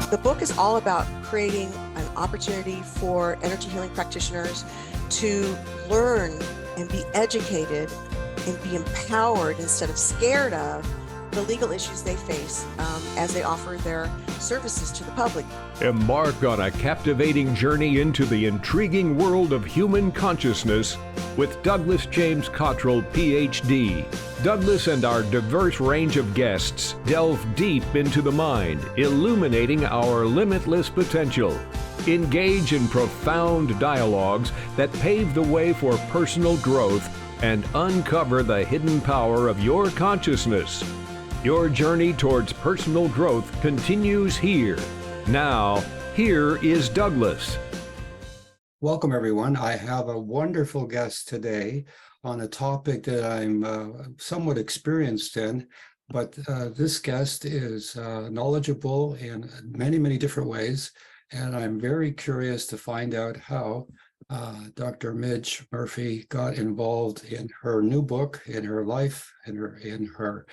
The book is all about creating an opportunity for energy healing practitioners to learn and be educated and be empowered instead of scared of the legal issues they face as they offer their services to the public. Embark on a captivating journey into the intriguing world of human consciousness with Douglas James Cottrell, PhD. Douglas and our diverse range of guests delve deep into the mind, illuminating our limitless potential. Engage in profound dialogues that pave the way for personal growth and uncover the hidden power of your consciousness. Your journey towards personal growth continues here. Now, here is Douglas. Welcome, everyone. I have a wonderful guest today on a topic that I'm somewhat experienced in, but this guest is knowledgeable in many, many different ways, and I'm very curious to find out how Dr. Midge Murphy got involved in her new book, in her life, in her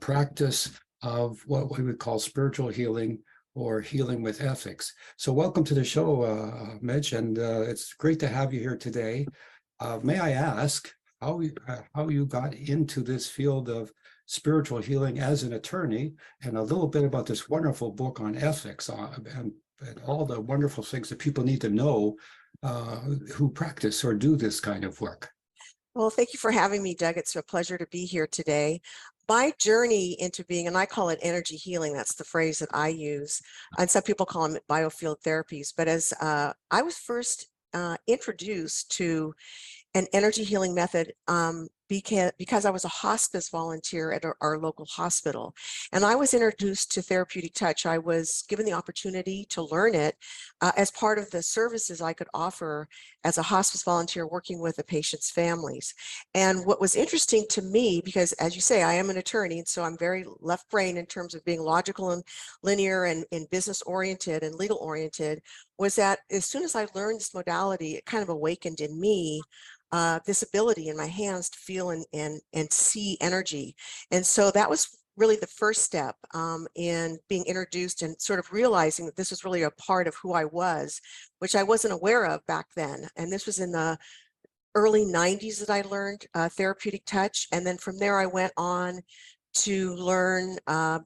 practice of what we would call spiritual healing or healing with ethics. So welcome to the show, Midge, and it's great to have you here today. May I ask how you got into this field of spiritual healing as an attorney, and a little bit about this wonderful book on ethics and all the wonderful things that people need to know who practice or do this kind of work. Well, thank you for having me, Doug. It's a pleasure to be here today. My journey into being, and I call it energy healing, that's the phrase that I use, and some people call them biofield therapies, but as I was first introduced to an energy healing method because I was a hospice volunteer at our local hospital. And I was introduced to therapeutic touch. I was given the opportunity to learn it as part of the services I could offer as a hospice volunteer working with the patient's families. And what was interesting to me, because as you say, I am an attorney, and so I'm very left brain in terms of being logical and linear and business oriented and legal oriented, was that as soon as I learned this modality, it kind of awakened in me this ability in my hands to feel and see energy. And so that was really the first step in being introduced and sort of realizing that this was really a part of who I was, which I wasn't aware of back then. And this was in the early 90s that I learned therapeutic touch. And then from there, I went on to learn,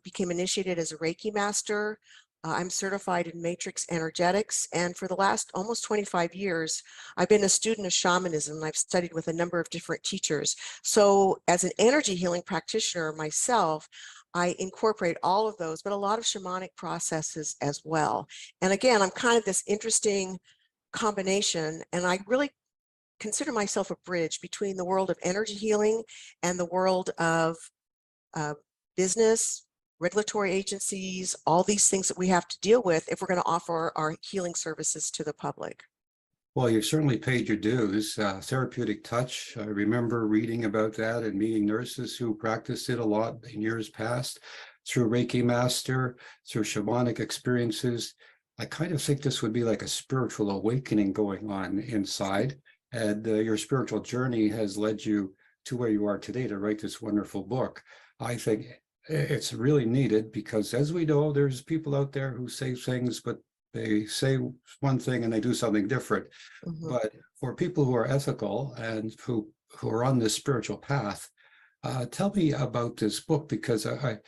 became initiated as a Reiki master. I'm certified in matrix energetics, and for the last almost 25 years, I've been a student of shamanism, and I've studied with a number of different teachers. So as an energy healing practitioner myself, I incorporate all of those, but a lot of shamanic processes as well. And again, I'm kind of this interesting combination, and I really consider myself a bridge between the world of energy healing and the world of business, regulatory agencies, all these things that we have to deal with if we're going to offer our healing services to the public. Well, you've certainly paid your dues. Therapeutic touch, I remember reading about that and meeting nurses who practiced it a lot in years past, through Reiki Master, through shamanic experiences. I kind of think this would be like a spiritual awakening going on inside, and your spiritual journey has led you to where you are today to write this wonderful book. I think it's really needed because, as we know, there's people out there who say things, but they say one thing and they do something different. Mm-hmm. But for people who are ethical and who are on this spiritual path, tell me about this book, because I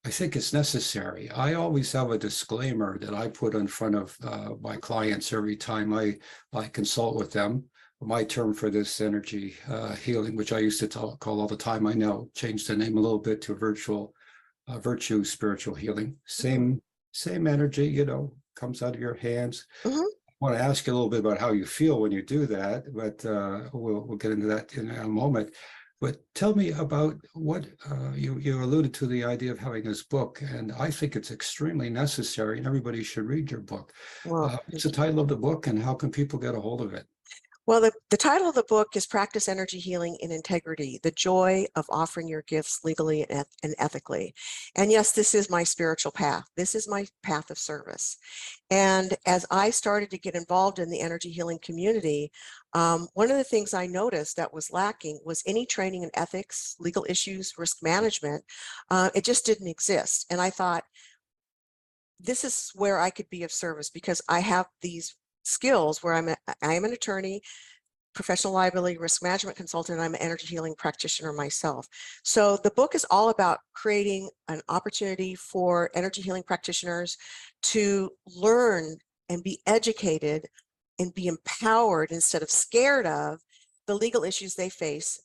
think it's necessary. I always have a disclaimer that I put in front of my clients every time I consult with them. My term for this energy healing, which I used to call all the time, I now changed the name a little bit to virtue spiritual healing. Same energy, comes out of your hands. Mm-hmm. I want to ask you a little bit about how you feel when you do that, but we'll get into that in a moment. But tell me about what you alluded to, the idea of having this book, and I think it's extremely necessary, and everybody should read your book. Well, what's the title of the book, and how can people get a hold of it? Well, the title of the book is Practice Energy Healing in Integrity, the Joy of Offering Your Gifts Legally and Ethically. And yes, this is my spiritual path. This is my path of service. And as I started to get involved in the energy healing community, one of the things I noticed that was lacking was any training in ethics, legal issues, risk management. It just didn't exist. And I thought, this is where I could be of service because I have these skills where I am an attorney, professional liability risk management consultant, and I'm an energy healing practitioner myself. So the book is all about creating an opportunity for energy healing practitioners to learn and be educated and be empowered instead of scared of the legal issues they face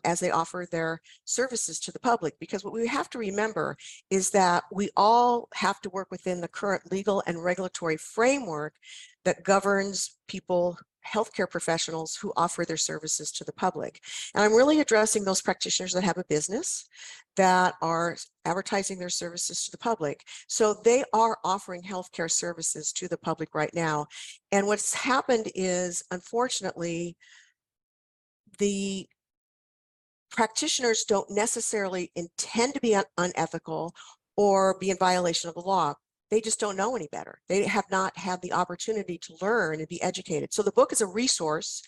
as they offer their services to the public. Because what we have to remember is that we all have to work within the current legal and regulatory framework that governs people, healthcare professionals who offer their services to the public. And I'm really addressing those practitioners that have a business, that are advertising their services to the public. So they are offering healthcare services to the public right now. And what's happened is, unfortunately, the practitioners don't necessarily intend to be unethical or be in violation of the law. They just don't know any better. They have not had the opportunity to learn and be educated. So the book is a resource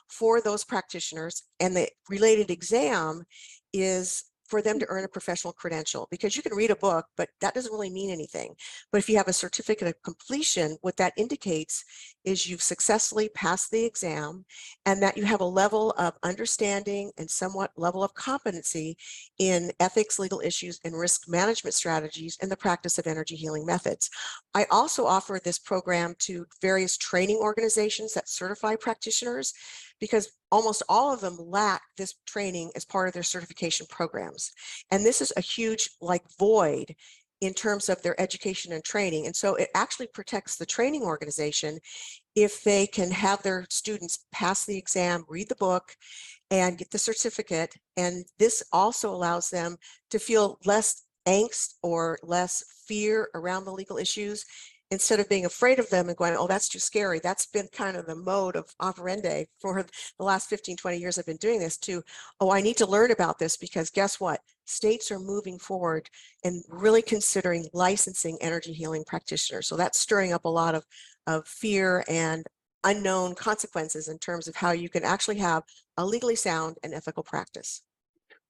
for those practitioners, and the related exam is for them to earn a professional credential, because you can read a book, but that doesn't really mean anything. But if you have a certificate of completion, what that indicates is you've successfully passed the exam and that you have a level of understanding and somewhat level of competency in ethics, legal issues, and risk management strategies in the practice of energy healing methods. I also offer this program to various training organizations that certify practitioners, because almost all of them lack this training as part of their certification programs. And this is a huge void in terms of their education and training. And so it actually protects the training organization if they can have their students pass the exam, read the book, and get the certificate. And this also allows them to feel less angst or less fear around the legal issues, instead of being afraid of them and going, oh, that's too scary. That's been kind of the mode of operandi for the last 15, 20 years I've been doing this, to, oh, I need to learn about this, because guess what? States are moving forward and really considering licensing energy healing practitioners. So that's stirring up a lot of fear and unknown consequences in terms of how you can actually have a legally sound and ethical practice.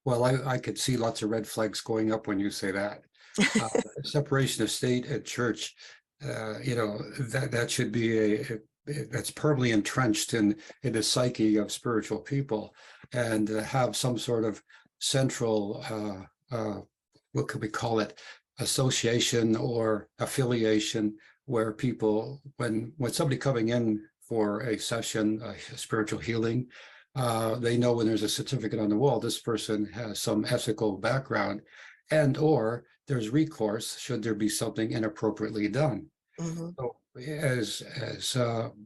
Well, I could see lots of red flags going up when you say that. Separation of state and church, that should be that's permanently entrenched in the psyche of spiritual people, and have some sort of central, what could we call it, association or affiliation, where people, when somebody coming in for a session, a spiritual healing, they know when there's a certificate on the wall, this person has some ethical background, and or there's recourse should there be something inappropriately done. Mm-hmm. So as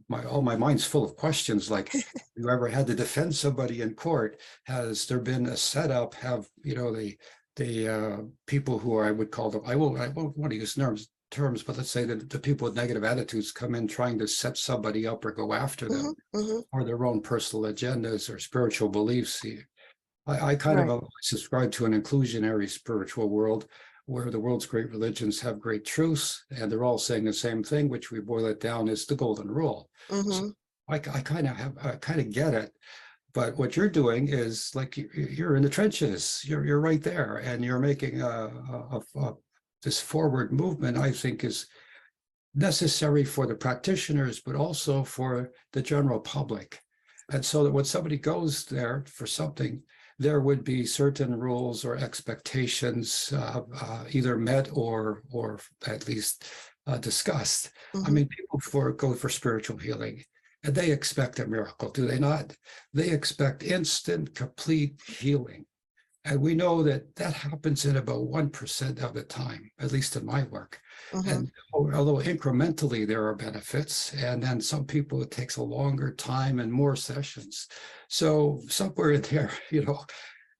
my mind's full of questions, like, you ever had to defend somebody in court? Has there been a setup? Have the people who are, I would call them, I won't want to use terms, but let's say that the people with negative attitudes come in trying to set somebody up or go after them, Mm-hmm. or their own personal agendas or spiritual beliefs. I kind Right. of subscribe to an inclusionary spiritual world, where the world's great religions have great truths, and they're all saying the same thing, which we boil it down is the golden rule. Mm-hmm. So I kind of get it. But what you're doing is, like, you're in the trenches. You're right there, and you're making this forward movement. I think is necessary for the practitioners, but also for the general public. And so that when somebody goes there for something, there would be certain rules or expectations either met or at least discussed. Mm-hmm. I mean, people go for spiritual healing, and they expect a miracle, do they not? They expect instant, complete healing. And we know that happens in about 1% of the time, at least in my work. Mm-hmm. And although incrementally there are benefits, and then some people it takes a longer time and more sessions. So somewhere in there,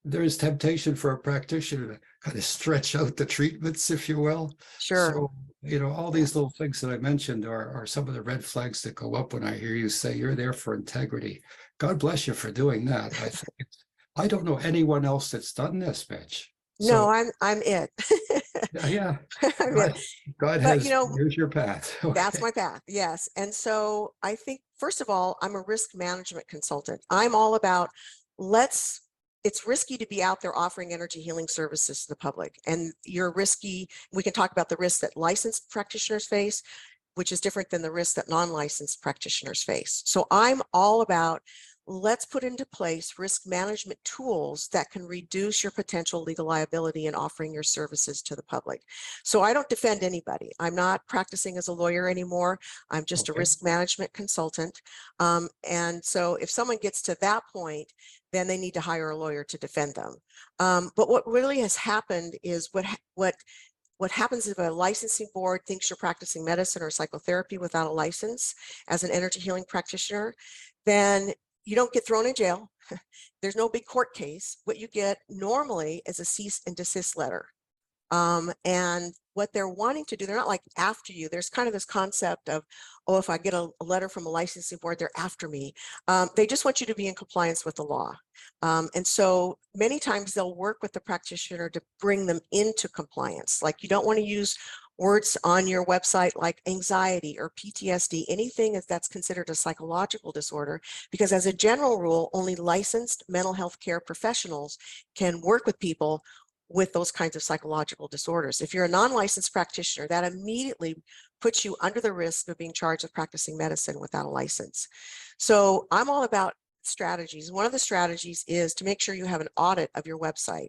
there is temptation for a practitioner to kind of stretch out the treatments, if you will. Sure. So, all these little things that I mentioned are some of the red flags that go up when I hear you say you're there for integrity. God bless you for doing that. I don't know anyone else that's done this, Midge. No, I'm it. Yeah. I'm it. God But, has, here's your path. Okay. That's my path. Yes. And so I think, first of all, I'm a risk management consultant. I'm all about, let's it's risky to be out there offering energy healing services to the public. And you're risky. We can talk about the risks that licensed practitioners face, which is different than the risks that non-licensed practitioners face. So I'm all about, let's put into place risk management tools that can reduce your potential legal liability in offering your services to the public. So I don't defend anybody. I'm not practicing as a lawyer anymore. I'm just a risk management consultant. And so if someone gets to that point, then they need to hire a lawyer to defend them. But what really has happened is what happens if a licensing board thinks you're practicing medicine or psychotherapy without a license as an energy healing practitioner, then you don't get thrown in jail. There's no big court case. What you get normally is a cease and desist letter. And what they're wanting to do, they're not like after you. There's kind of this concept of, oh, if I get a letter from a licensing board, they're after me. They just want you to be in compliance with the law. And so many times they'll work with the practitioner to bring them into compliance. Like, you don't want to use words on your website like anxiety or PTSD, anything that's considered a psychological disorder, because as a general rule, only licensed mental health care professionals can work with people with those kinds of psychological disorders. If you're a non-licensed practitioner, that immediately puts you under the risk of being charged with practicing medicine without a license. So I'm all about strategies. One of the strategies is to make sure you have an audit of your website.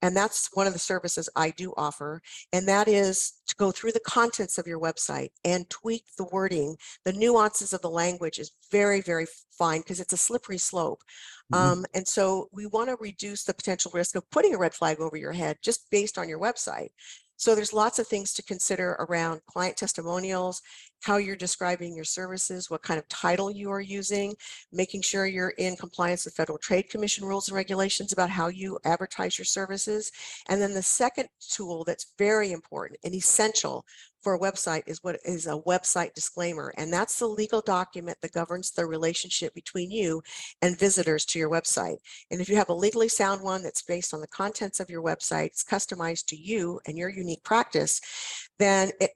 And that's one of the services I do offer. And that is to go through the contents of your website and tweak the wording. The nuances of the language is very, very fine because it's a slippery slope. And so we want to reduce the potential risk of putting a red flag over your head just based on your website. So there's lots of things to consider around client testimonials, how you're describing your services, what kind of title you are using, making sure you're in compliance with Federal Trade Commission rules and regulations about how you advertise your services. And then the second tool that's very important and essential for a website is what is a website disclaimer. And that's the legal document that governs the relationship between you and visitors to your website. And if you have a legally sound one that's based on the contents of your website, it's customized to you and your unique practice, then it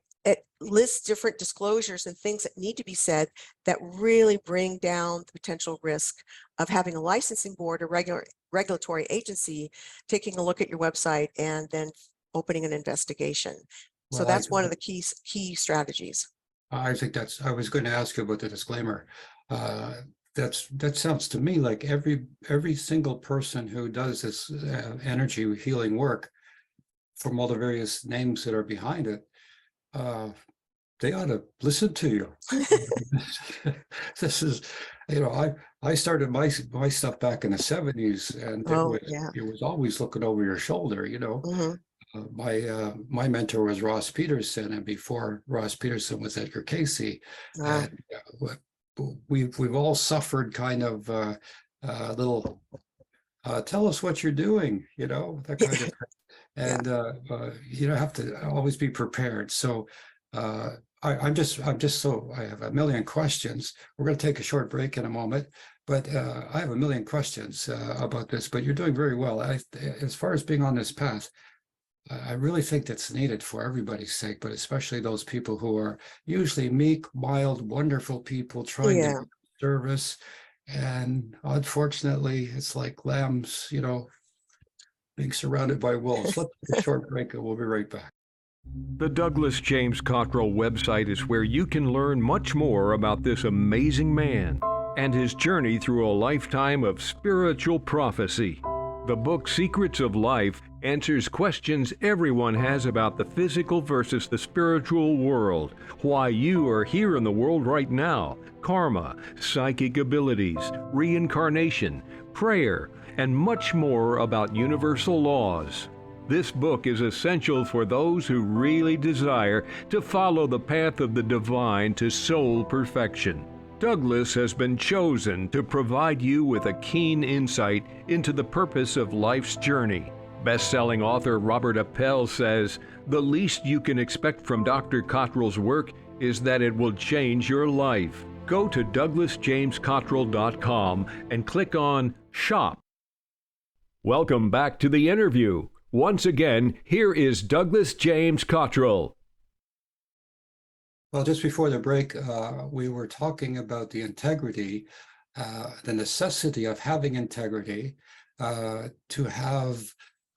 lists different disclosures and things that need to be said that really bring down the potential risk of having a licensing board or regulatory agency taking a look at your website and then opening an investigation. So that's one of the key strategies. I think I was going to ask you about the disclaimer. That sounds to me like every single person who does this energy healing work, from all the various names that are behind it, they ought to listen to you. This is, I started my stuff back in the 70s, and it was always looking over your shoulder, My mentor was Ross Peterson, and before Ross Peterson was Edgar Casey. And we've all suffered kind of little tell us what you're doing, that kind of thing. And you have to always be prepared. So I have a million questions. We're going to take a short break in a moment, but I have a million questions about this. But you're doing very well. As far as being on this path, I really think that's needed for everybody's sake, but especially those people who are usually meek, mild, wonderful people trying to do service. And unfortunately, it's like lambs, being surrounded by wolves. Let's take a short break and we'll be right back. The Douglas James Cottrell website is where you can learn much more about this amazing man and his journey through a lifetime of spiritual prophecy. The book Secrets of Life answers questions everyone has about the physical versus the spiritual world, why you are here in the world right now, karma, psychic abilities, reincarnation, prayer, and much more about universal laws. This book is essential for those who really desire to follow the path of the divine to soul perfection. Douglas has been chosen to provide you with a keen insight into the purpose of life's journey. Best-selling author Robert Appel says, "The least you can expect from Dr. Cottrell's work is that it will change your life." Go to douglasjamescottrell.com and click on Shop. Welcome back to the interview. Once again, here is Douglas James Cottrell. Well, just before the break, we were talking about the integrity, the necessity of having integrity, to have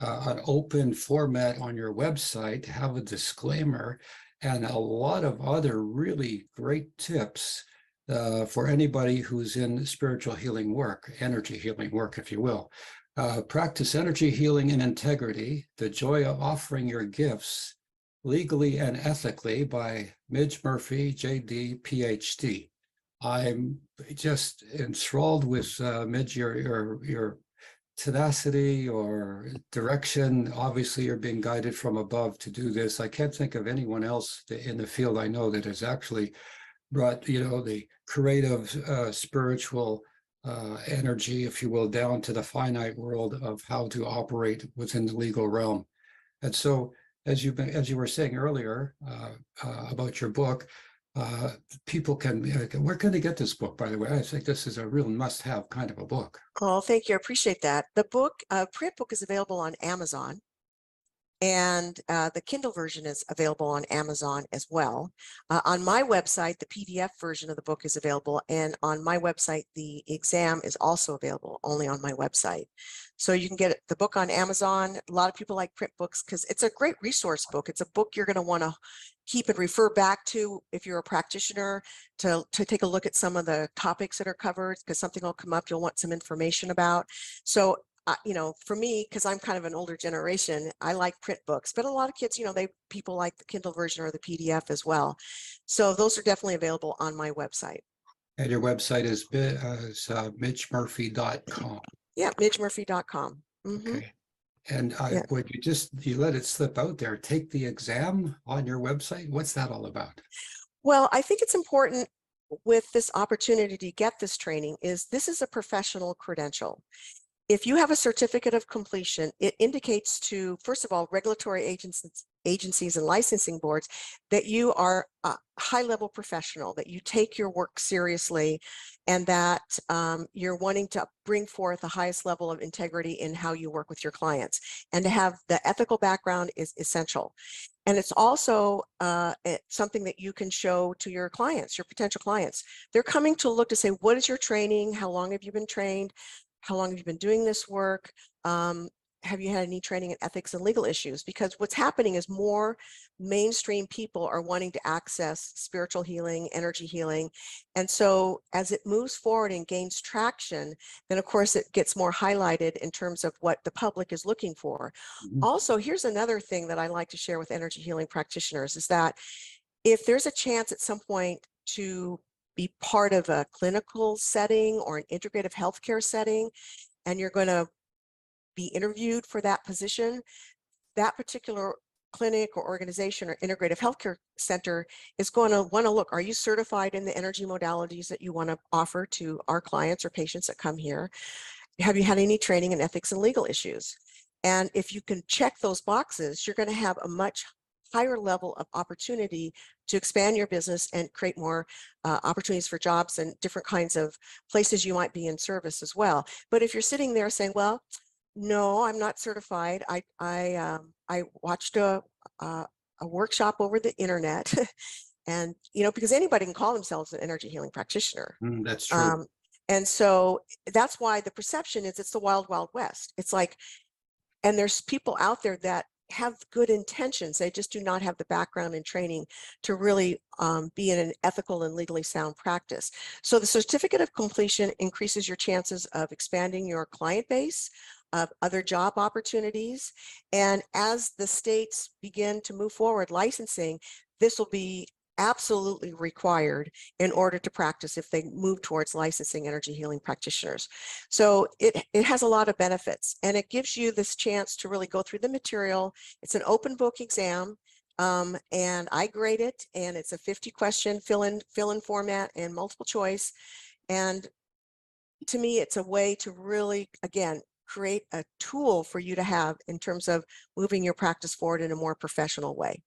an open format on your website, to have a disclaimer, and a lot of other really great tips for anybody who's in spiritual healing work, energy healing work, if you will. Practice energy healing in integrity, the joy of offering your gifts legally and ethically, by Midge Murphy JD PhD. I'm just enthralled with Midge, your tenacity or direction. Obviously, you're being guided from above to do this. I can't think of anyone else in the field I know that has actually brought, the creative, spiritual energy, if you will, down to the finite world of how to operate within the legal realm. And so, as you were saying earlier about your book, people can, where can they get this book, by the way? I think this is a real must-have kind of a book. Oh, thank you. I appreciate that. The book, print book, is available on Amazon, and the Kindle version is available on Amazon as well. On my website, the PDF version of the book is available, and on my website, the exam is also available only on my website. So you can get the book on Amazon. A lot of people like print books because it's a great resource book. It's a book you're going to want to keep and refer back to if you're a practitioner, to take a look at some of the topics that are covered, because something will come up you'll want some information about. So for me, because I'm kind of an older generation, I like print books, but a lot of kids, people like the Kindle version or the PDF as well. So those are definitely available on my website. And your website is midgemurphy.com. Yeah, midgemurphy.com. Okay. And Yeah. would you let it slip out there, take the exam on your website? What's that all about? Well, I think it's important with this opportunity to get this training this is a professional credential. If you have a certificate of completion, it indicates to, first of all, regulatory agencies and licensing boards that you are a high-level professional, that you take your work seriously, and that you're wanting to bring forth the highest level of integrity in how you work with your clients. And to have the ethical background is essential. And it's also something that you can show to your clients, your potential clients. They're coming to look to say, what is your training? How long have you been trained? How long have you been doing this work? Have you had any training in ethics and legal issues? Because what's happening is more mainstream people are wanting to access spiritual healing, energy healing. And so as it moves forward and gains traction, then of course it gets more highlighted in terms of what the public is looking for. Mhm. Also, here's another thing that I like to share with energy healing practitioners is that if there's a chance at some point to be part of a clinical setting or an integrative healthcare setting, and you're going to be interviewed for that position, that particular clinic or organization or integrative healthcare center is going to want to look, are you certified in the energy modalities that you want to offer to our clients or patients that come here? Have you had any training in ethics and legal issues? And if you can check those boxes, you're going to have a much higher level of opportunity to expand your business and create more opportunities for jobs and different kinds of places you might be in service as well. But if you're sitting there saying, well, no, I'm not certified. I watched a workshop over the internet, and because anybody can call themselves an energy healing practitioner. That's true. And so that's why the perception is it's the wild, wild west. It's like, and there's people out there that have good intentions. They just do not have the background and training to really be in an ethical and legally sound practice. So the certificate of completion increases your chances of expanding your client base, of other job opportunities. And as the states begin to move forward licensing, this will be absolutely required in order to practice if they move towards licensing energy healing practitioners. So it has a lot of benefits, and it gives you this chance to really go through the material. It's an open book exam, and I grade it, and it's a 50-question fill-in format and multiple choice. And to me, it's a way to really, again, create a tool for you to have in terms of moving your practice forward in a more professional way.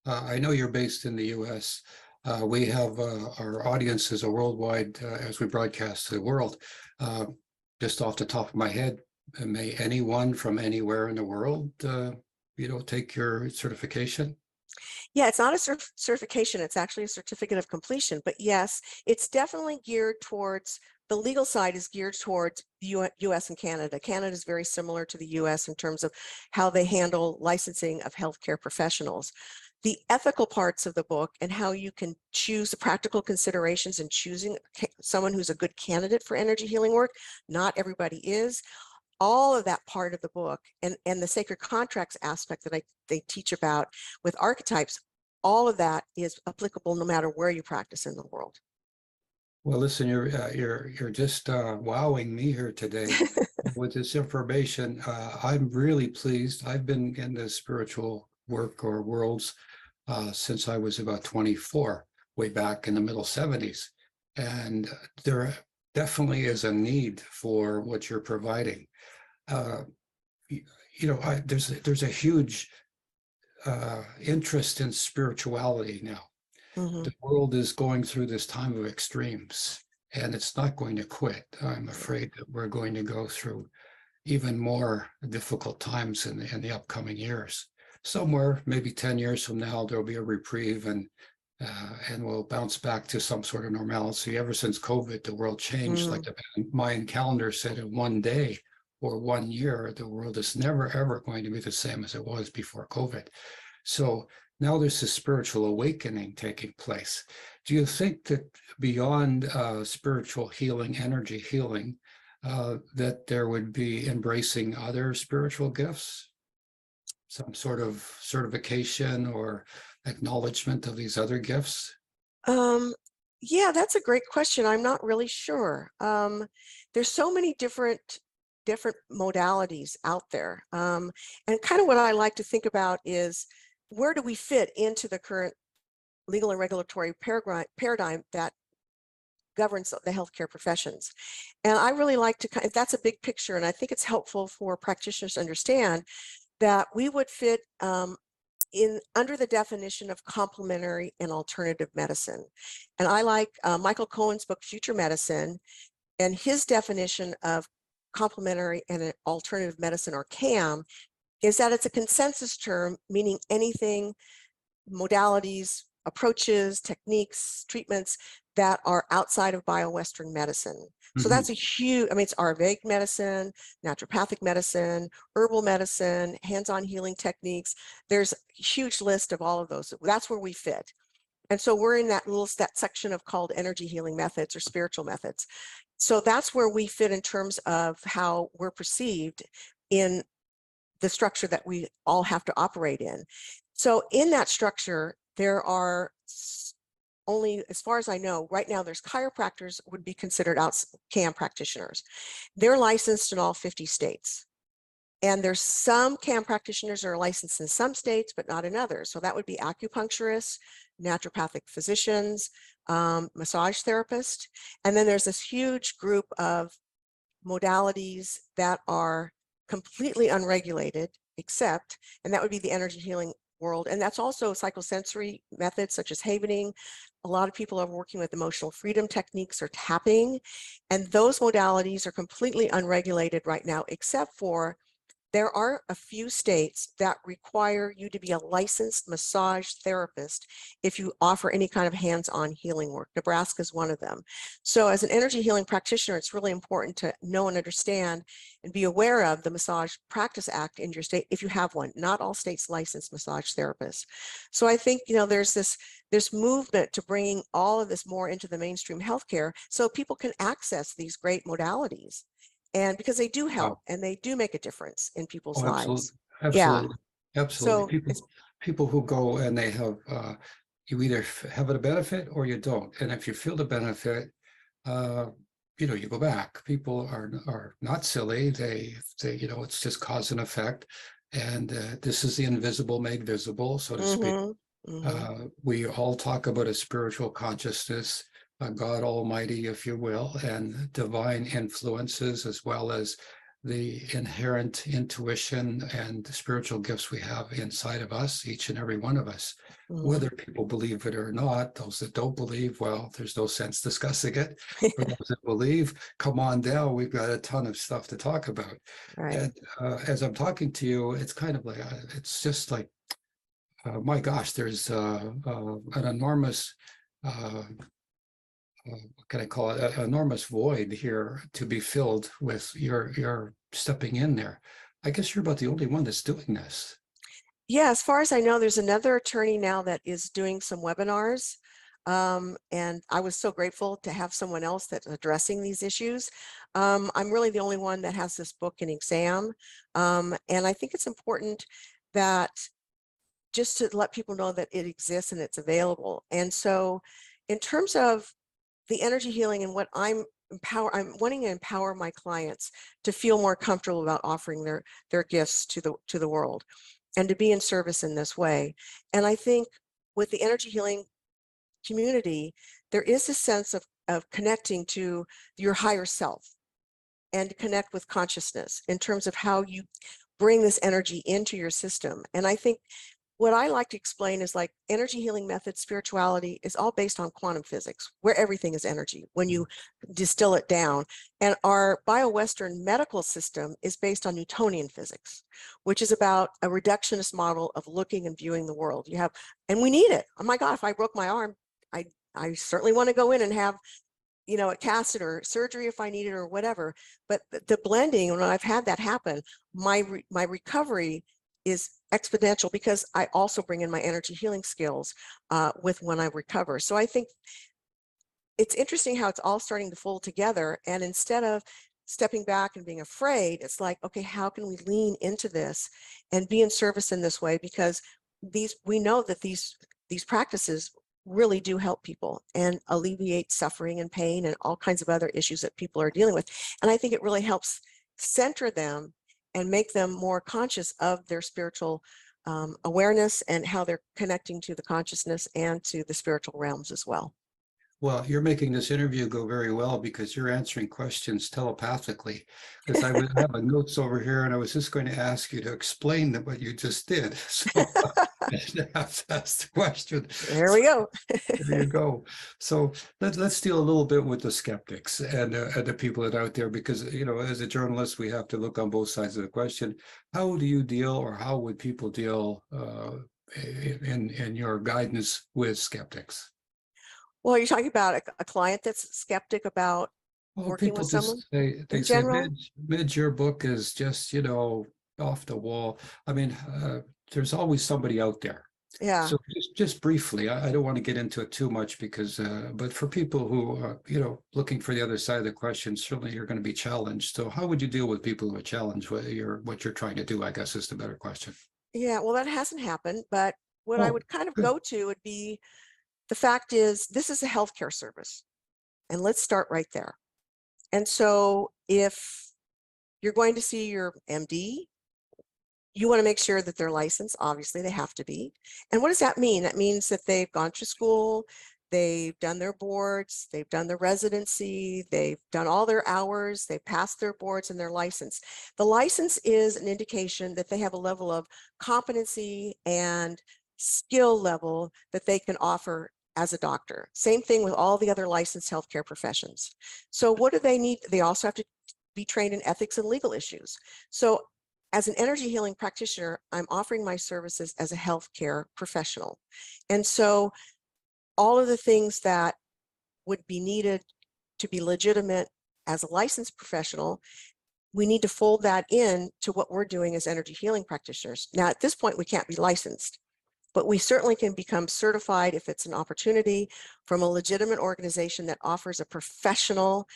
I know you're based in the U.S. We have our audience is a worldwide as we broadcast to the world. Just off the top of my head, may anyone from anywhere in the world, take your certification? Yeah, it's not a certification. It's actually a certificate of completion. But yes, it's definitely geared towards The legal side is geared towards the US and Canada. Canada is very similar to the US in terms of how they handle licensing of healthcare professionals. The ethical parts of the book and how you can choose the practical considerations in choosing someone who's a good candidate for energy healing work. Not everybody is. All of that part of the book and the sacred contracts aspect that they teach about with archetypes, all of that is applicable no matter where you practice in the world. Well, listen, you're just wowing me here today with this information. I'm really pleased. I've been in the spiritual work or worlds since I was about 24, way back in the middle 70s. And there definitely is a need for what you're providing. There's a huge interest in spirituality now. Mm-hmm. The world is going through this time of extremes, and it's not going to quit. I'm afraid that we're going to go through even more difficult times in the upcoming years. Somewhere, maybe 10 years from now, there'll be a reprieve, and we'll bounce back to some sort of normalcy. Ever since COVID, the world changed. Like the Mayan calendar said, in one day or 1 year, the world is never, ever going to be the same as it was before COVID. So now there's this spiritual awakening taking place. Do you think that beyond spiritual healing, energy healing, that there would be embracing other spiritual gifts? Some sort of certification or acknowledgement of these other gifts? Yeah, that's a great question. I'm not really sure. There's so many different modalities out there. And kind of what I like to think about is, where do we fit into the current legal and regulatory paradigm that governs the healthcare professions? And I really like to, that's a big picture, and I think it's helpful for practitioners to understand that we would fit under the definition of complementary and alternative medicine. And I like Michael Cohen's book, Future Medicine, and his definition of complementary and alternative medicine, or CAM, is that it's a consensus term, meaning anything, modalities, approaches, techniques, treatments that are outside of bio-Western medicine. So that's a huge, it's Ayurvedic medicine, naturopathic medicine, herbal medicine, hands-on healing techniques. There's a huge list of all of those. That's where we fit. And so we're in that section of called energy healing methods or spiritual methods. So that's where we fit in terms of how we're perceived in the structure that we all have to operate in. So in that structure, there are only, as far as I know, right now, there's chiropractors would be considered CAM practitioners. They're licensed in all 50 states. And there's some CAM practitioners that are licensed in some states, but not in others. So that would be acupuncturists, naturopathic physicians, massage therapists. And then there's this huge group of modalities that are completely unregulated, and that would be the energy healing world. And that's also psychosensory methods such as havening. A lot of people are working with emotional freedom techniques or tapping. And those modalities are completely unregulated right now, except for there are a few states that require you to be a licensed massage therapist if you offer any kind of hands-on healing work. Nebraska is one of them. So as an energy healing practitioner, it's really important to know and understand and be aware of the Massage Practice Act in your state if you have one. Not all states license massage therapists. So I think, there's this movement to bringing all of this more into the mainstream healthcare so people can access these great modalities. And because they do help and they do make a difference in people's lives. Absolutely. Yeah. Absolutely. So people who go and they have, you either have a benefit or you don't. And if you feel the benefit, you go back. People are not silly. They it's just cause and effect. And this is the invisible made visible, so to speak. We all talk about a spiritual consciousness, God Almighty, if you will, and divine influences, as well as the inherent intuition and spiritual gifts we have inside of us, each and every one of us. Whether people believe it or not, those that don't believe, well, there's no sense discussing it. For those that believe, come on down. We've got a ton of stuff to talk about. Right. And as I'm talking to you, it's kind of like, it's just like, my gosh, there's an enormous what can I call it, an enormous void here to be filled with your stepping in there. I guess you're about the only one that's doing this. Yeah, as far as I know, there's another attorney now that is doing some webinars. And I was so grateful to have someone else that's addressing these issues. I'm really the only one that has this book and exam. And I think it's important that just to let people know that it exists and it's available. And so in terms of the energy healing and what I'm wanting to empower my clients to feel more comfortable about offering their gifts to the world and to be in service in this way. And I think with the energy healing community, there is a sense of connecting to your higher self and connect with consciousness in terms of how you bring this energy into your system. And I think what I like to explain is like energy healing methods, spirituality is all based on quantum physics, where everything is energy when you distill it down. And our bio-Western medical system is based on Newtonian physics, which is about a reductionist model of looking and viewing the world. You have, and we need it. Oh my God, if I broke my arm, I certainly want to go in and have, you know, a cast it or surgery if I need it or whatever. But the blending, when I've had that happen, my recovery is exponential because I also bring in my energy healing skills with when I recover. So I think it's interesting how it's all starting to fold together. And instead of stepping back and being afraid, it's like, okay, how can we lean into this and be in service in this way? Because we know that these practices really do help people and alleviate suffering and pain and all kinds of other issues that people are dealing with. And I think it really helps center them and make them more conscious of their spiritual awareness and how they're connecting to the consciousness and to the spiritual realms as well. Well, you're making this interview go very well because you're answering questions telepathically. Because I have a notes over here, and I was just going to ask you to explain what you just did. So I didn't have to ask the question. There we go. There you go. So let's deal a little bit with the skeptics and the people that are out there, because, you know, as a journalist, we have to look on both sides of the question. How do you deal, or how would people deal in your guidance with skeptics? Well, you're talking about a client that's skeptic about Well, working people with someone just say, in say, general? Midge, your book is just, you know, off the wall. I mean, there's always somebody out there. Yeah. So just briefly, I don't want to get into it too much because, but for people who are, you know, looking for the other side of the question, certainly you're going to be challenged. So how would you deal with people who are challenged what you're trying to do, I guess, is the better question. Yeah. Well, that hasn't happened, but what I Oh, would kind of good. go to would be the fact is this is a healthcare service. And let's start right there. And so if you're going to see your MD, you want to make sure that they're licensed. Obviously, they have to be. And what does that mean? That means that they've gone to school, they've done their boards, they've done their residency, they've done all their hours, they've passed their boards and their license. The license is an indication that they have a level of competency and skill level that they can offer as a doctor. Same thing with all the other licensed healthcare professions. So what do they need? They also have to be trained in ethics and legal issues. So as an energy healing practitioner, I'm offering my services as a healthcare professional. And so all of the things that would be needed to be legitimate as a licensed professional, we need to fold that in to what we're doing as energy healing practitioners. Now, at this point, we can't be licensed, but we certainly can become certified if it's an opportunity from a legitimate organization that offers a professional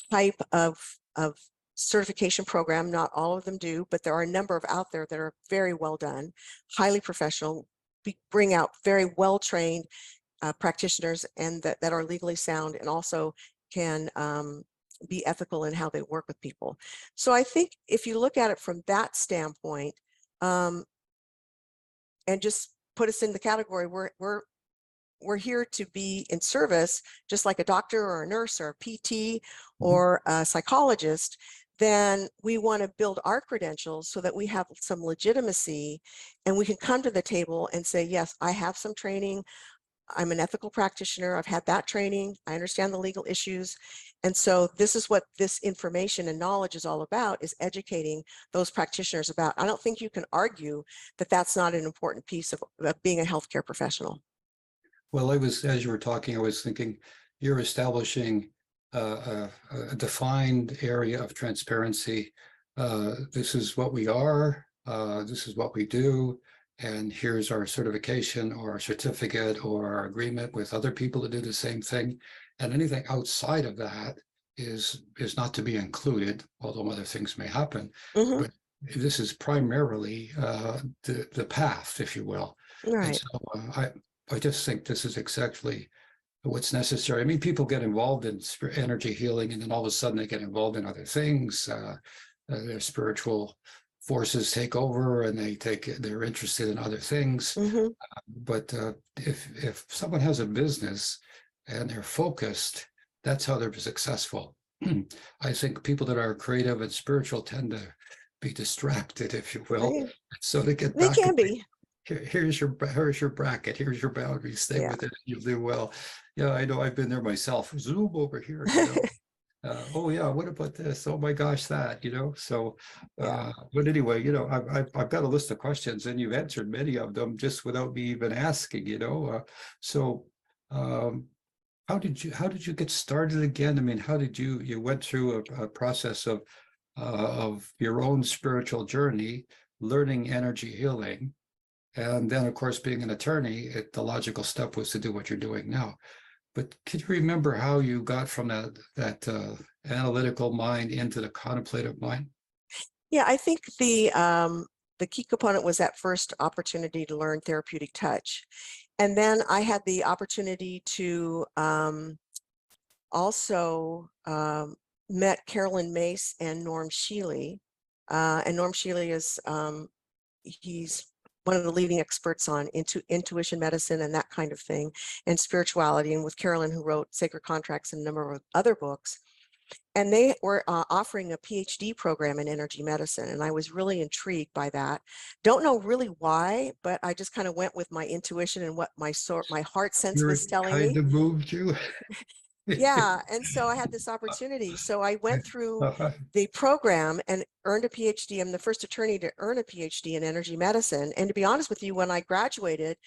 type of certification program. Not all of them do, but there are a number of out there that are very well done, highly professional, bring out very well-trained practitioners and that are legally sound and also can be ethical in how they work with people. So I think if you look at it from that standpoint, and just put us in the category, we're here to be in service, just like a doctor or a nurse or a PT or a psychologist, then we want to build our credentials so that we have some legitimacy and we can come to the table and say, yes, I have some training. I'm an ethical practitioner. I've had that training. I understand the legal issues. And so this is what this information and knowledge is all about, is educating those practitioners about. I don't think you can argue that that's not an important piece of being a healthcare professional. Well, as you were talking, I was thinking, you're establishing a defined area of transparency. This is what we are, this is what we do, and here's our certification or our certificate or our agreement with other people to do the same thing. And anything outside of that is not to be included, although other things may happen. Hmm. But this is primarily the path, if you will. And Right. so I just think this is exactly what's necessary. I mean, people get involved in energy healing, and then all of a sudden they get involved in other things. Their spiritual forces take over, and they're interested in other things. Hmm. But if someone has a business and they're focused, that's how they're successful. I think people that are creative and spiritual tend to be distracted, if you will. They, So they get they back. can be. Here's your bracket, here's your boundary, stay Yeah. with it, you'll do well. Yeah, I know, I've been there myself. Zoom over here, you know. Oh yeah, what about this? Oh my gosh, that, you know. So Yeah. but anyway, you know, I've got a list of questions, and you've answered many of them just without me even asking, you know. So how did you get started again? I mean, how did you went through a process of your own spiritual journey, learning energy healing, and then, of course, being an attorney, the logical step was to do what you're doing now. But can you remember how you got from that analytical mind into the contemplative mind? Yeah, I think the key component was that first opportunity to learn therapeutic touch. And then I had the opportunity to also met Carolyn Mace and Norm Shealy. And Norm Shealy is, he's one of the leading experts on intuition medicine and that kind of thing, and spirituality. And with Carolyn, who wrote Sacred Contracts and a number of other books. And they were offering a PhD program in energy medicine. And I was really intrigued by that. Don't know really why, but I just kind of went with my intuition and what my heart sense was Spirit telling kind me. of moved you. Yeah. And so I had this opportunity. So I went through the program and earned a PhD. I'm the first attorney to earn a PhD in energy medicine. And to be honest with you, when I graduated,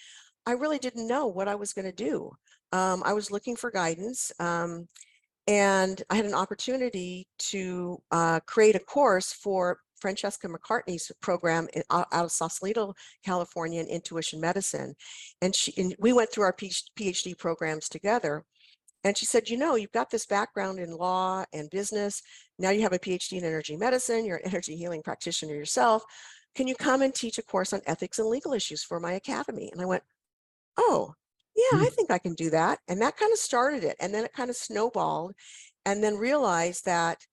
I really didn't know what I was going to do. I was looking for guidance. And I had an opportunity to create a course for Francesca McCartney's program out of Sausalito, California, in intuition medicine. And we went through our PhD programs together. And she said, you know, you've got this background in law and business. Now you have a PhD in energy medicine. You're an energy healing practitioner yourself. Can you come and teach a course on ethics and legal issues for my academy? And I went, oh, yeah, I think I can do that. And that kind of started it. And then it kind of snowballed, and then realized that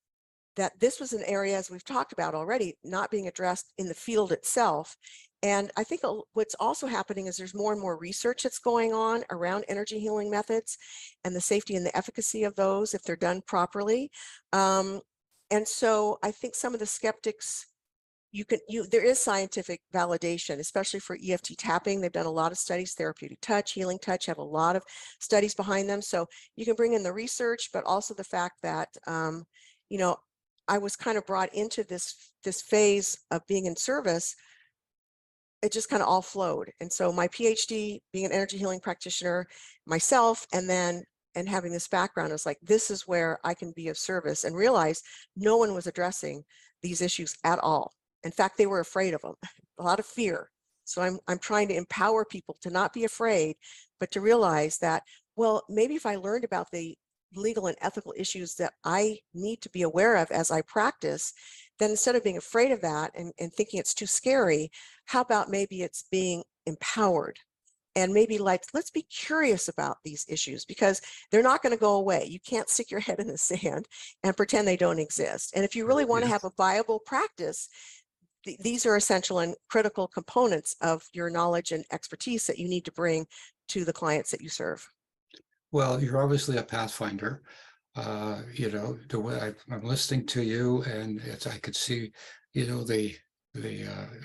this was an area, as we've talked about already, not being addressed in the field itself. And I think what's also happening is there's more and more research that's going on around energy healing methods and the safety and the efficacy of those if they're done properly. And so I think some of the skeptics, there is scientific validation, especially for EFT tapping. They've done a lot of studies, therapeutic touch, healing touch, have a lot of studies behind them. So you can bring in the research, but also the fact that, you know, I was kind of brought into this phase of being in service. It just kind of all flowed. And so my PhD, being an energy healing practitioner myself, and having this background, is like, this is where I can be of service, and realize no one was addressing these issues at all. In fact, they were afraid of them, a lot of fear. So I'm trying to empower people to not be afraid, but to realize that, well, maybe if I learned about the legal and ethical issues that I need to be aware of as I practice, then instead of being afraid of that and thinking it's too scary, how about maybe it's being empowered? And maybe, like, let's be curious about these issues, because they're not going to go away. You can't stick your head in the sand and pretend they don't exist. And if you really want to have a viable practice, these are essential and critical components of your knowledge and expertise that you need to bring to the clients that you serve. Well, you're obviously a pathfinder. You know, the way I'm listening to you, and I could see, you know, the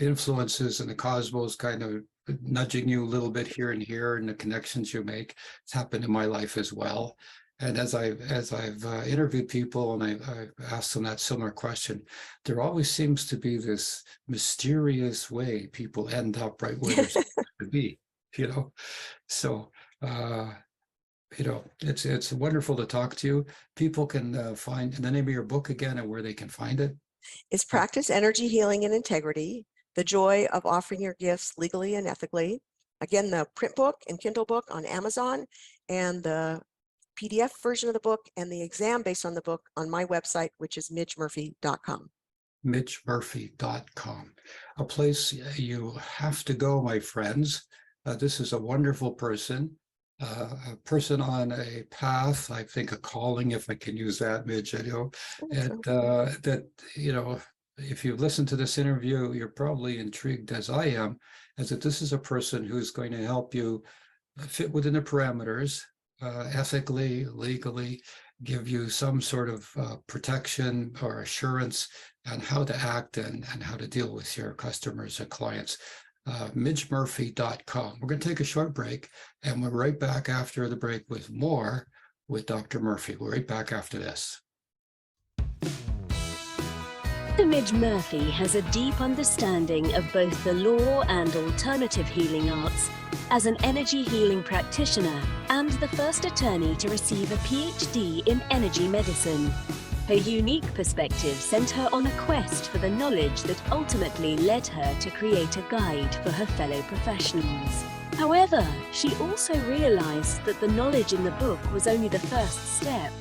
influences and the cosmos kind of nudging you a little bit here and here, and the connections you make. It's happened in my life as well. And as I've interviewed people and I've asked them that similar question, there always seems to be this mysterious way people end up right where they're supposed to be, you know. So it's wonderful to talk to you. People can find the name of your book again and where they can find it. It's Practice Energy Healing and Integrity, The Joy of Offering Your Gifts Legally and Ethically. Again, the print book and Kindle book on Amazon, and the PDF version of the book and the exam based on the book on my website, which is midgemurphy.com. midgemurphy.com, a place you have to go, my friends. This is a wonderful person, a person on a path, I think a calling, if I can use that, Midge, that, if you listen to this interview, you're probably intrigued as I am, as that this is a person who's going to help you fit within the parameters, ethically, legally, give you some sort of protection or assurance on how to act and how to deal with your customers and clients. midgemurphy.com. We're going to take a short break, and we're right back after the break with more with Dr. Murphy. We're right back after this. Dr. Midge Murphy has a deep understanding of both the law and alternative healing arts. As an energy healing practitioner and the first attorney to receive a PhD in energy medicine, her unique perspective sent her on a quest for the knowledge that ultimately led her to create a guide for her fellow professionals. However, she also realized that the knowledge in the book was only the first step.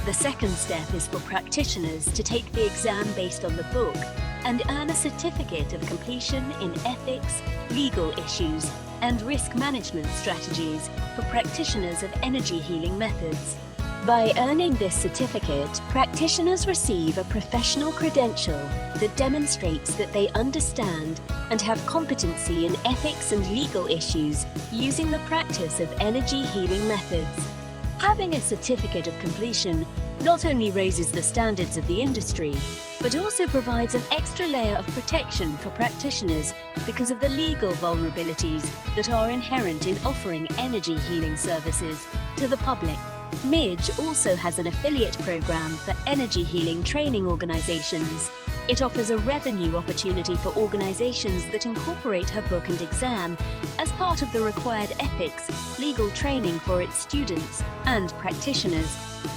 The second step is for practitioners to take the exam based on the book and earn a certificate of completion in ethics, legal issues, and risk management strategies for practitioners of energy healing methods. By earning this certificate, practitioners receive a professional credential that demonstrates that they understand and have competency in ethics and legal issues using the practice of energy healing methods. Having a certificate of completion not only raises the standards of the industry, but also provides an extra layer of protection for practitioners because of the legal vulnerabilities that are inherent in offering energy healing services to the public. Midge also has an affiliate program for energy healing training organizations. It offers a revenue opportunity for organizations that incorporate her book and exam as part of the required ethics, legal training for its students and practitioners.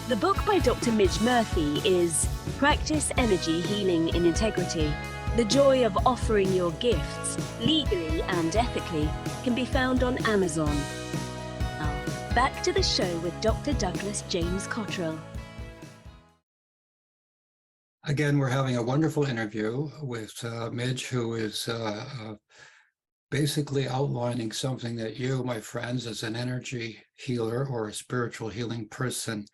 The book by Dr. Midge Murphy is Practice Energy Healing in Integrity. The Joy of Offering Your Gifts, Legally and Ethically, can be found on Amazon. Now, back to the show with Dr. Douglas James Cottrell. Again, we're having a wonderful interview with Midge, who is basically outlining something that you, my friends, as an energy healer or a spiritual healing person,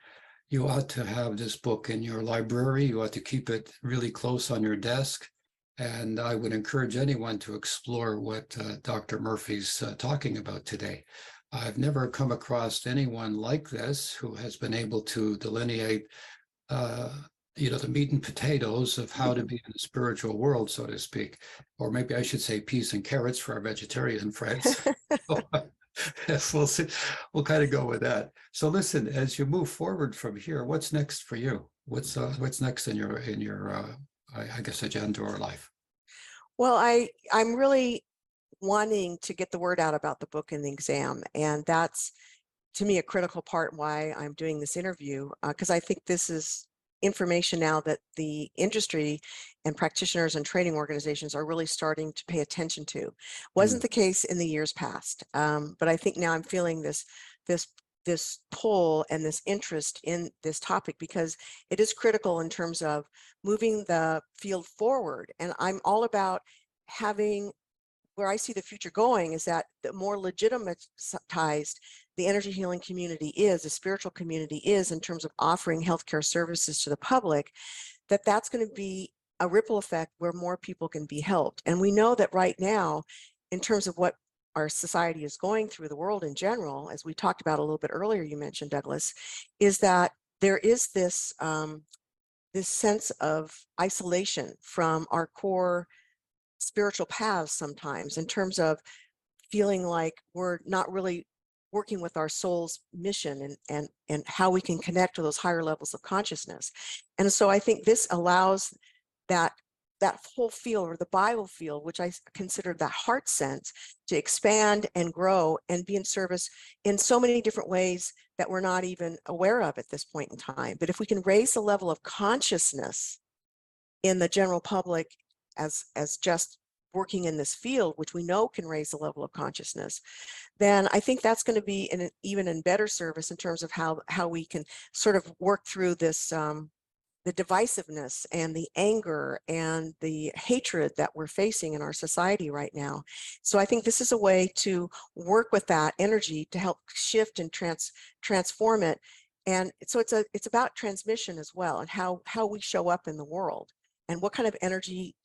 you ought to have this book in your library. You ought to keep it really close on your desk. And I would encourage anyone to explore what Dr. Murphy's talking about today. I've never come across anyone like this who has been able to delineate the meat and potatoes of how to be in the spiritual world, so to speak. Or maybe I should say peas and carrots for our vegetarian friends. We'll see. We'll kind of go with that. So listen, as you move forward from here, what's next for you? What's next in your I guess agenda or life? Well, I'm really wanting to get the word out about the book and the exam, and that's, to me, a critical part why I'm doing this interview, because I think this is information now that the industry and practitioners and training organizations are really starting to pay attention to. Wasn't the case in the years past, but I think now I'm feeling this pull and this interest in this topic because it is critical in terms of moving the field forward. And I'm all about having, where I see the future going is that the more legitimatized the energy healing community is, the spiritual community is in terms of offering healthcare services to the public, that's going to be a ripple effect where more people can be helped. And we know that right now, in terms of what our society is going through, the world in general, as we talked about a little bit earlier, you mentioned, Douglas, is that there is this sense of isolation from our core spiritual paths sometimes, in terms of feeling like we're not really working with our soul's mission and how we can connect to those higher levels of consciousness. And so I think this allows that that whole field, or the biofield, which I consider the heart sense, to expand and grow and be in service in so many different ways that we're not even aware of at this point in time. But if we can raise the level of consciousness in the general public as just working in this field, which we know can raise the level of consciousness, then I think that's going to be even in better service in terms of how we can sort of work through this, the divisiveness and the anger and the hatred that we're facing in our society right now. So I think this is a way to work with that energy to help shift and transform it. And so it's about transmission as well, and how we show up in the world, and what kind of energy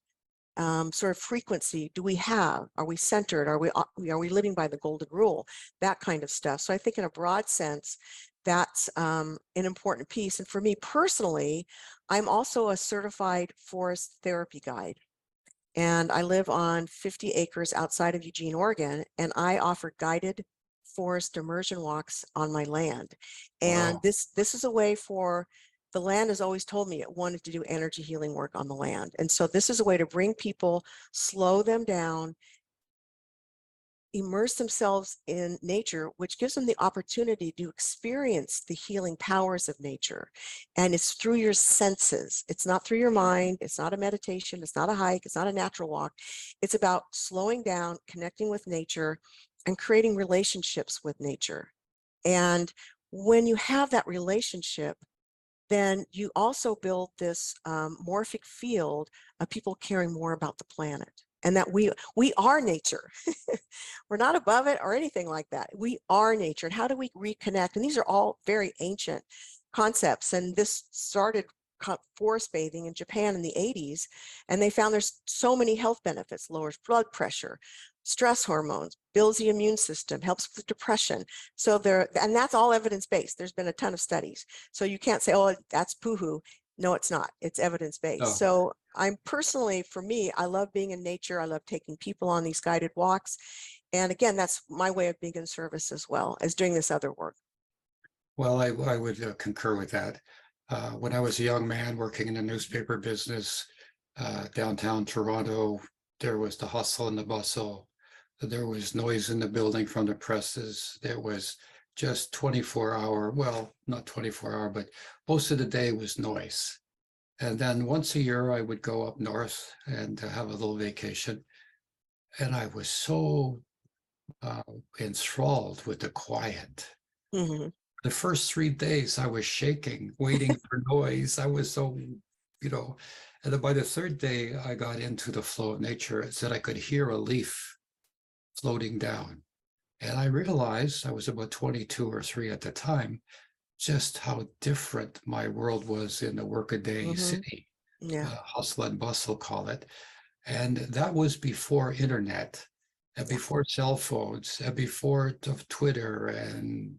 sort of frequency do we have? Are we centered? Are we living by the golden rule? That kind of stuff. So I think in a broad sense, that's an important piece. And for me personally, I'm also a certified forest therapy guide. And I live on 50 acres outside of Eugene, Oregon, and I offer guided forest immersion walks on my land. And Wow. this is a way for, the land has always told me it wanted to do energy healing work on the land. And so this is a way to bring people, slow them down, immerse themselves in nature, which gives them the opportunity to experience the healing powers of nature. And it's through your senses. It's not through your mind. It's not a meditation. It's not a hike. It's not a natural walk. It's about slowing down, connecting with nature, and creating relationships with nature. And when you have that relationship, then you also build this morphic field of people caring more about the planet, and that we are nature. We're not above it or anything like that. We are nature. And how do we reconnect? And these are all very ancient concepts. And this started forest bathing in Japan in the 80s. And they found there's so many health benefits: lowers blood pressure, stress hormones, builds the immune system, helps with depression. So and that's all evidence-based. There's been a ton of studies. So you can't say, oh, that's poo-hoo. No, it's not. It's evidence-based. Oh, So I'm personally, for me, I love being in nature. I love taking people on these guided walks. And again, that's my way of being in service as well as doing this other work. well, I would concur with that. When I was a young man working in the newspaper business, downtown Toronto, there was the hustle and the bustle. There was noise in the building from the presses. There was just 24-hour, well, not 24-hour, but most of the day was noise. And then once a year, I would go up north and have a little vacation. And I was so enthralled with the quiet. Mhm. The first 3 days, I was shaking, waiting for noise. I was so, and then by the third day, I got into the flow of nature. It said I could hear a leaf floating down. And I realized, I was about 22 or 3 at the time, just how different my world was in the workaday city, Yeah. hustle and bustle, call it. And that was before internet, and before cell phones, and before Twitter and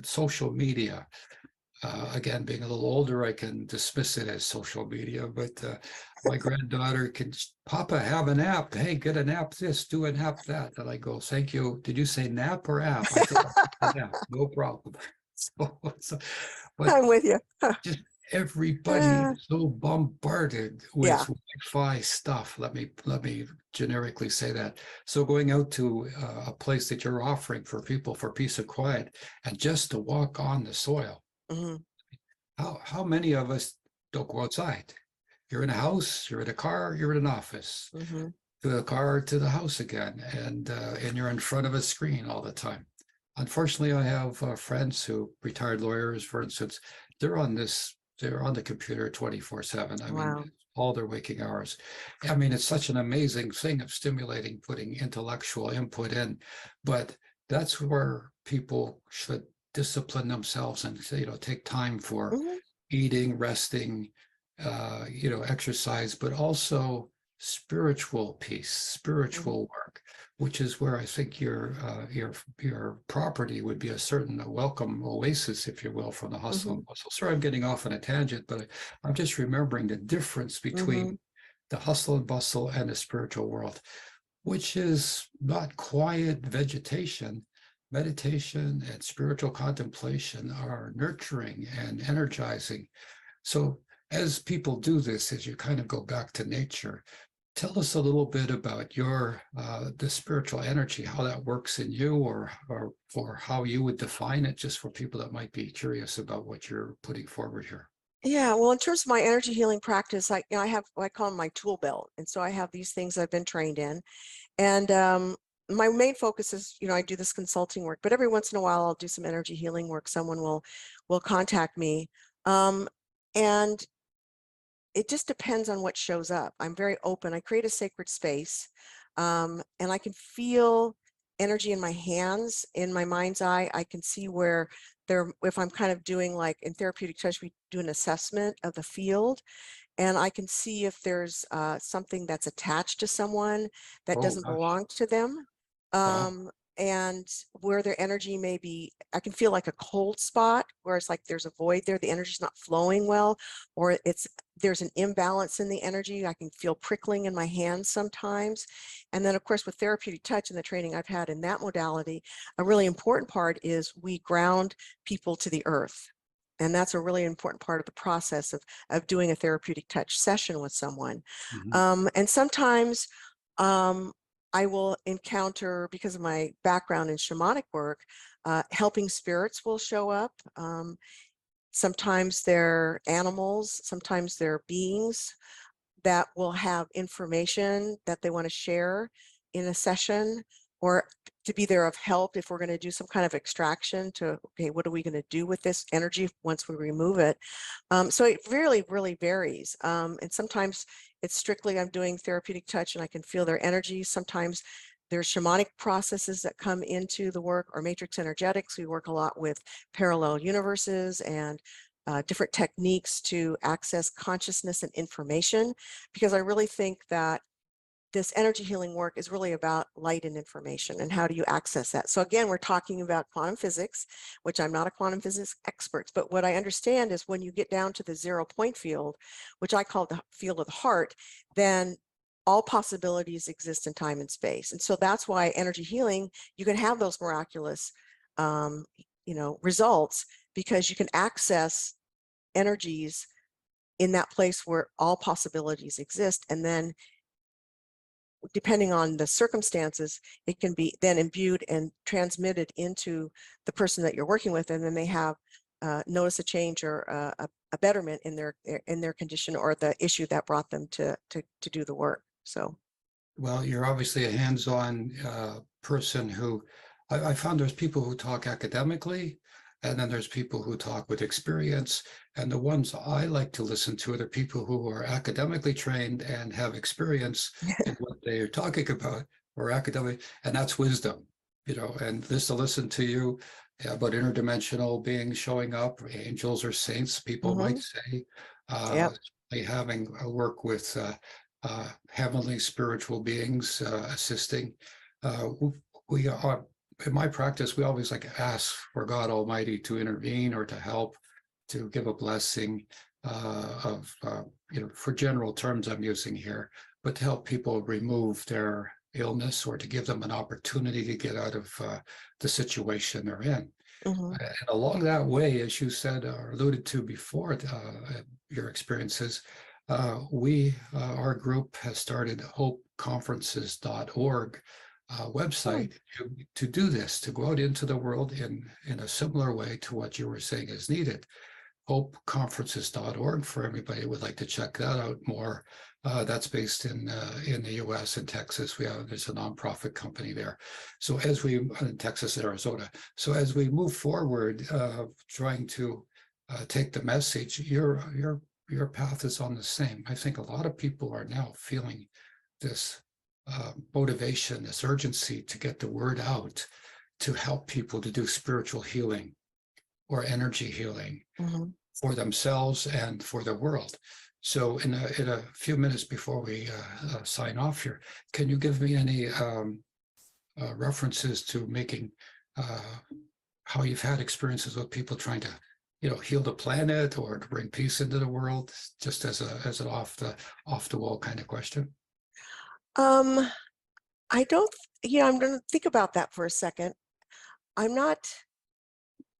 social media. Again, being a little older, I can dismiss it as social media, but my granddaughter can, Papa, have an app. Hey, get an app this, do an app that. And I go, thank you. Did you say nap or app? I said, nap, no problem. But I'm with you. just everybody Uh, is so bombarded with yeah. Wi-Fi stuff. Let me generically say that. So going out to a place that you're offering for people for peace and quiet, and just to walk on the soil. Hmm. How many of us don't go outside? You're in a house, you're in a car, you're in an office, Hmm. to the car, to the house again, and you're in front of a screen all the time. Unfortunately, I have friends who, retired lawyers, for instance, they're on the computer 24/7. I mean, Wow. all their waking hours. I mean, it's such an amazing thing of stimulating, putting intellectual input in, but that's where people should discipline themselves and take time for Hmm. eating, resting, exercise, but also spiritual peace, spiritual work, which is where I think your property would be a welcome oasis, if you will, from the hustle Hmm. and bustle. Sorry, I'm getting off on a tangent, but I'm just remembering the difference between the hustle and bustle and the spiritual world, which is not quiet vegetation. Meditation and spiritual contemplation are nurturing and energizing. So as people do this, as you kind of go back to nature, tell us a little bit about your the spiritual energy, how that works in you, or how you would define it, just for people that might be curious about what you're putting forward here. Yeah, well, in terms of my energy healing practice, I have what I call my tool belt. And so I have these things I've been trained in. And my main focus is, I do this consulting work, but every once in a while I'll do some energy healing work. Someone will contact me. And it just depends on what shows up. I'm very open. I create a sacred space, and I can feel energy in my hands, in my mind's eye. I can see where if I'm kind of doing, like in therapeutic touch, we do an assessment of the field, and I can see if there's something that's attached to someone that Oh doesn't gosh. belong to them. Wow. And where their energy may be, I can feel like a cold spot where it's like there's a void there, the energy's not flowing well, or there's an imbalance in the energy. I can feel prickling in my hands sometimes. And then, of course, with therapeutic touch and the training I've had in that modality, a really important part is we ground people to the earth. And that's a really important part of the process of doing a therapeutic touch session with someone. Mhm. And sometimes I will encounter, because of my background in shamanic work, helping spirits will show up. Sometimes they're animals, sometimes they're beings that will have information that they want to share in a session, or to be there of help if we're going to do some kind of extraction to, okay, what are we going to do with this energy once we remove it? So it really, really varies. And sometimes it's strictly I'm doing therapeutic touch and I can feel their energy. Sometimes there's shamanic processes that come into the work, or matrix energetics. We work a lot with parallel universes and different techniques to access consciousness and information, because I really think that this energy healing work is really about light and information, and how do you access that? So again, we're talking about quantum physics, which I'm not a quantum physics expert, but what I understand is when you get down to the 0 point field, which I call the field of the heart, then all possibilities exist in time and space. And so that's why energy healing, you can have those miraculous, results, because you can access energies in that place where all possibilities exist. And then depending on the circumstances, it can be then imbued and transmitted into the person that you're working with, and then they have notice a change or a betterment in their condition or the issue that brought them to do the work. So, Well, you're obviously a hands-on person who I found there's people who talk academically, and then there's people who talk with experience. And the ones I like to listen to are the people who are academically trained and have experience in what they are talking about, or academic, and that's wisdom, and just to listen to you about interdimensional beings showing up, angels or saints, people might say, yep. having work with heavenly spiritual beings assisting. We are, in my practice, we always ask for God Almighty to intervene or to help, to give a blessing for general terms I'm using here, but to help people remove their illness or to give them an opportunity to get out of the situation they're in. And along that way, as you said or alluded to before, your experiences, our group has started hopeconferences.org website to do this, to go out into the world in a similar way to what you were saying is needed. Hopeconferences.org, for everybody who would like to check that out more. That's based in the U.S. and Texas. There's a nonprofit company there. So as we in Texas and Arizona. So as we move forward, trying to take the message, your path is on the same. I think a lot of people are now feeling this motivation, this urgency to get the word out, to help people to do spiritual healing or energy healing for themselves and for the world. So in a few minutes before we sign off here, can you give me any references to making how you've had experiences with people trying to heal the planet or to bring peace into the world, just as an off the wall kind of question? I don't, I'm going to think about that for a second. I'm not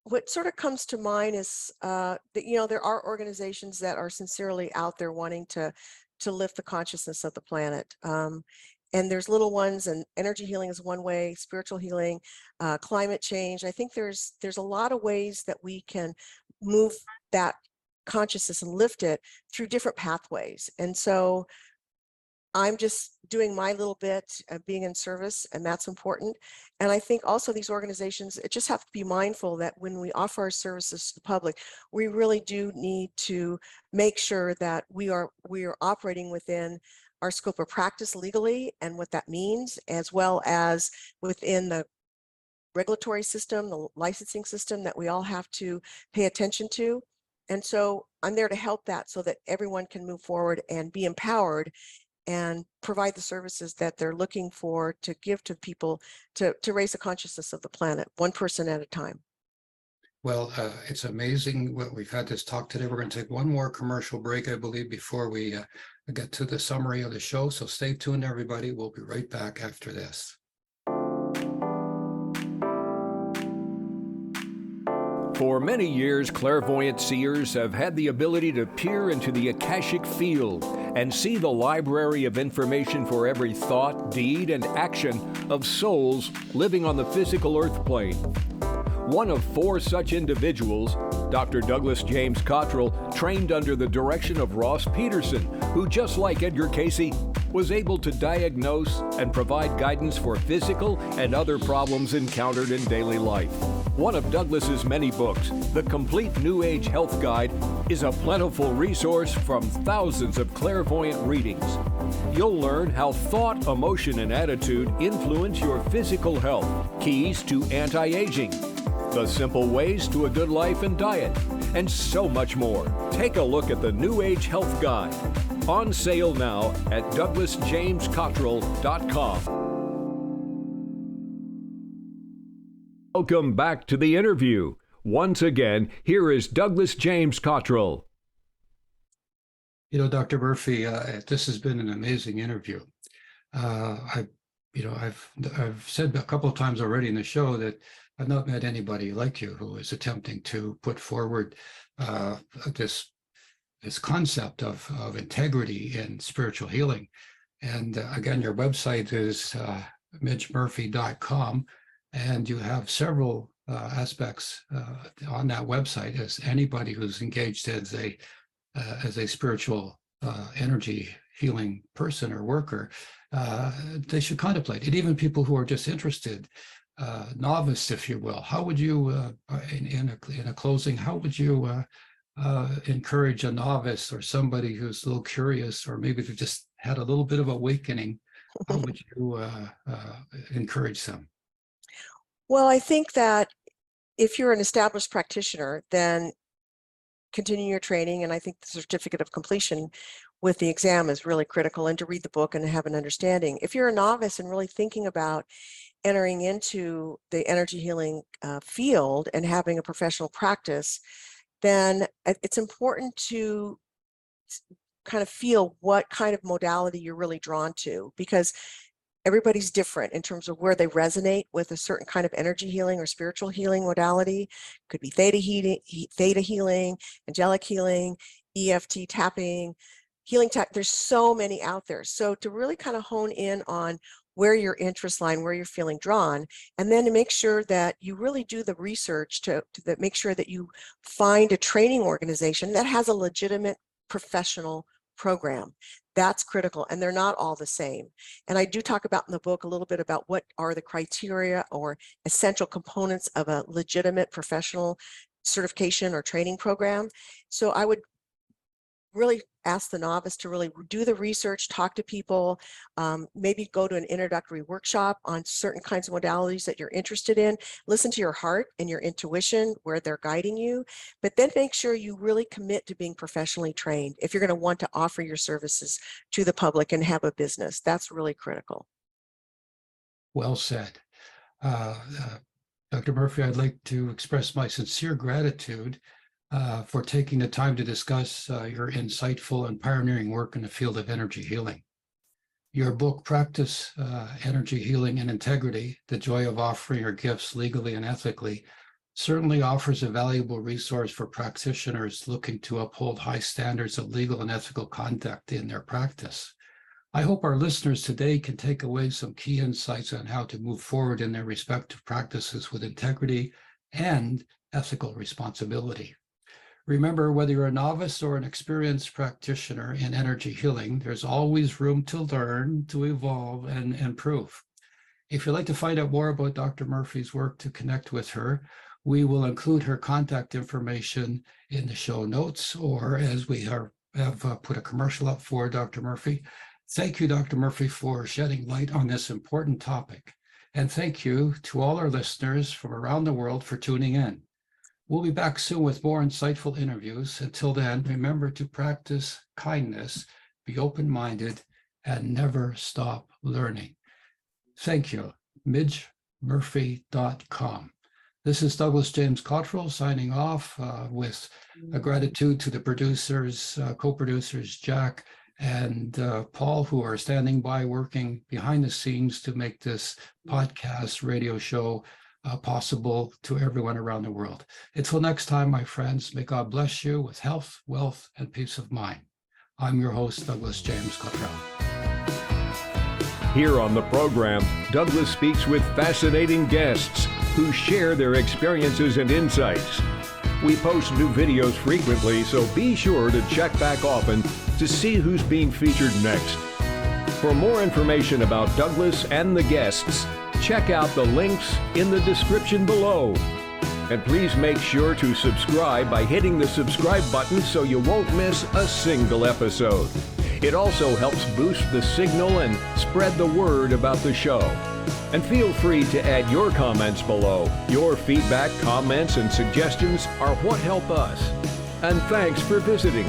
what sort of comes to mind is that, there are organizations that are sincerely out there wanting to lift the consciousness of the planet. And there's little ones, and energy healing is one way, spiritual healing, climate change. I think there's a lot of ways that we can move that consciousness and lift it through different pathways. And so I'm just doing my little bit of being in service, and that's important. And I think also these organizations just have to be mindful that when we offer our services to the public, we really do need to make sure that we are operating within our scope of practice legally and what that means, as well as within the regulatory system, the licensing system that we all have to pay attention to. And so I'm there to help that so that everyone can move forward and be empowered and provide the services that they're looking for to give to people to raise the consciousness of the planet, one person at a time. Well, it's amazing what we've had this talk today. We're going to take one more commercial break, I believe, before we get to the summary of the show. So stay tuned, everybody. We'll be right back after this. For many years, clairvoyant seers have had the ability to peer into the Akashic field and see the library of information for every thought, deed, and action of souls living on the physical earth plane. One of 4 such individuals, Dr. Douglas James Cottrell, trained under the direction of Ross Peterson, who, just like Edgar Cayce, was able to diagnose and provide guidance for physical and other problems encountered in daily life. One of Douglas's many books, The Complete New Age Health Guide, is a plentiful resource from thousands of clairvoyant readings. You'll learn how thought, emotion, and attitude influence your physical health, keys to anti-aging, the simple ways to a good life and diet, and so much more. Take a look at the New Age Health Guide. On sale now at DouglasJamesCottrell.com. Welcome back to the interview. Once again, here is Douglas James Cottrell. Dr. Murphy, this has been an amazing interview. I've said a couple of times already in the show that I've not met anybody like you who is attempting to put forward this concept of integrity in spiritual healing. And again, your website is midgemurphy.com, and you have several aspects on that website as anybody who's engaged as a spiritual energy healing person or worker, they should contemplate it. Even people who are just interested, novice, if you will. How would you, in a closing, how would you encourage a novice or somebody who's a little curious, or maybe they've just had a little bit of awakening? How would you encourage them? Well, I think that if you're an established practitioner, then continue your training. And I think the certificate of completion with the exam is really critical, and to read the book and have an understanding. If you're a novice and really thinking about entering into the energy healing field and having a professional practice, then it's important to kind of feel what kind of modality you're really drawn to, because everybody's different in terms of where they resonate with a certain kind of energy healing or spiritual healing modality. Could be theta healing, angelic healing, EFT tapping, healing tech. There's so many out there. So to really kind of hone in on where your interest line, where you're feeling drawn, and then to make sure that you really do the research to make sure that you find a training organization that has a legitimate professional program. That's critical, and they're not all the same. And I do talk about in the book a little bit about what are the criteria or essential components of a legitimate professional certification or training program. So I would really ask the novice to really do the research, talk to people, maybe go to an introductory workshop on certain kinds of modalities that you're interested in. Listen to your heart and your intuition, where they're guiding you, but then make sure you really commit to being professionally trained if you're going to want to offer your services to the public and have a business. That's really critical. Well said. Dr. Murphy, I'd like to express my sincere gratitude for taking the time to discuss your insightful and pioneering work in the field of energy healing. Your book, Practice Energy Healing and Integrity, The Joy of Offering Your Gifts Legally and Ethically, certainly offers a valuable resource for practitioners looking to uphold high standards of legal and ethical conduct in their practice. I hope our listeners today can take away some key insights on how to move forward in their respective practices with integrity and ethical responsibility. Remember, whether you're a novice or an experienced practitioner in energy healing, there's always room to learn, to evolve, and improve. If you'd like to find out more about Dr. Murphy's work, to connect with her, we will include her contact information in the show notes, or as we have put a commercial up for Dr. Murphy. Thank you, Dr. Murphy, for shedding light on this important topic. And thank you to all our listeners from around the world for tuning in. We'll be back soon with more insightful interviews. Until then, remember to practice kindness, be open-minded, and never stop learning. Thank you. MidgeMurphy.com. This is Douglas James Cottrell signing off with a gratitude to the producers, co-producers, Jack and Paul, who are standing by working behind the scenes to make this podcast radio show possible to everyone around the world. Until next time, my friends, may God bless you with health, wealth, and peace of mind. I'm your host, Douglas James Cottrell. Here on the program, Douglas speaks with fascinating guests who share their experiences and insights. We post new videos frequently, so be sure to check back often to see who's being featured next. For more information about Douglas and the guests, check out the links in the description below. And please make sure to subscribe by hitting the subscribe button so you won't miss a single episode. It also helps boost the signal and spread the word about the show. And feel free to add your comments below. Your feedback, comments, and suggestions are what help us. And thanks for visiting.